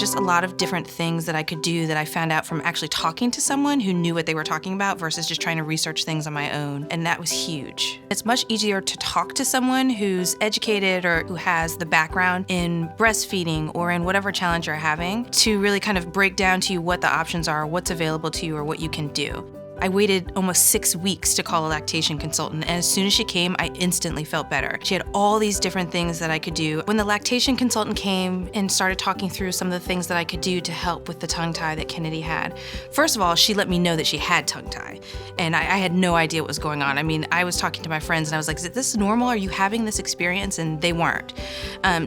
just a lot of different things that I could do that I found out from actually talking to someone who knew what they were talking about versus just trying to research things on my own. And that was huge. It's much easier to talk to someone who's educated or who has the background in breastfeeding or in whatever challenge you're having to really kind of break down to you what the options are, what's available to you, or what you can do. I waited almost 6 weeks to call a lactation consultant, and as soon as she came, I instantly felt better. She had all these different things that I could do. When the lactation consultant came and started talking through some of the things that I could do to help with the tongue tie that Kennedy had, first of all, she let me know that she had tongue tie, and I had no idea what was going on. I mean, I was talking to my friends and I was like, is this normal? Are you having this experience? And they weren't.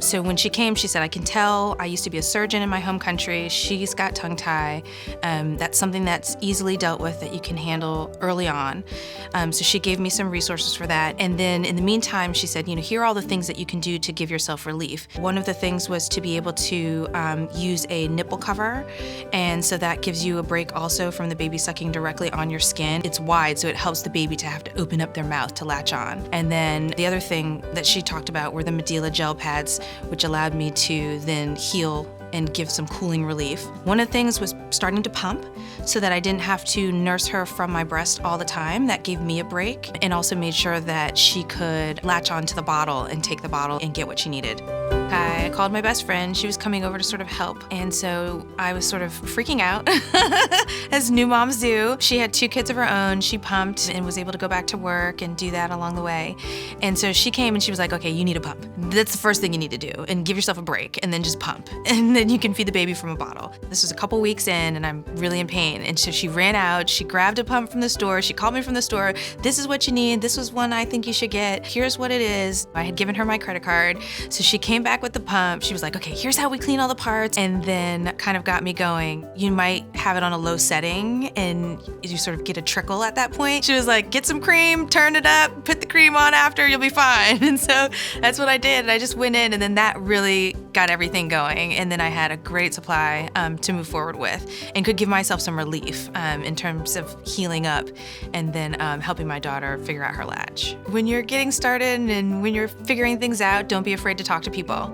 So when she came, she said, I can tell. I used to be a surgeon in my home country. She's got tongue tie. That's something that's easily dealt with, that you can handle early on. So she gave me some resources for that. And then in the meantime, she said, here are all the things that you can do to give yourself relief. One of the things was to be able to use a nipple cover. And so that gives you a break also from the baby sucking directly on your skin. It's wide, so it helps the baby to have to open up their mouth to latch on. And then the other thing that she talked about were the Medela gel pads, which allowed me to then heal and give some cooling relief. One of the things was starting to pump so that I didn't have to nurse her from my breast all the time. That gave me a break, and also made sure that she could latch onto the bottle and take the bottle and get what she needed. I called my best friend. She was coming over to sort of help, and so I was sort of freaking out, as new moms do. She had 2 kids of her own. She pumped and was able to go back to work and do that along the way. And so she came and she was like, okay, you need a pump. That's the first thing you need to do, and give yourself a break, and then just pump. And then you can feed the baby from a bottle. This was a couple weeks in, and I'm really in pain. And so she ran out, she grabbed a pump from the store, she called me from the store, this is what you need, this was one I think you should get, here's what it is. I had given her my credit card, so she came back with the pump. She was like, okay, here's how we clean all the parts, and then kind of got me going. You might have it on a low setting, and you sort of get a trickle at that point. She was like, get some cream, turn it up, put the cream on after, you'll be fine. And so that's what I did, and I just went in, and then that really got everything going. And then I had a great supply to move forward with, and could give myself some relief in terms of healing up, and then helping my daughter figure out her latch. When you're getting started and when you're figuring things out, don't be afraid to talk to people.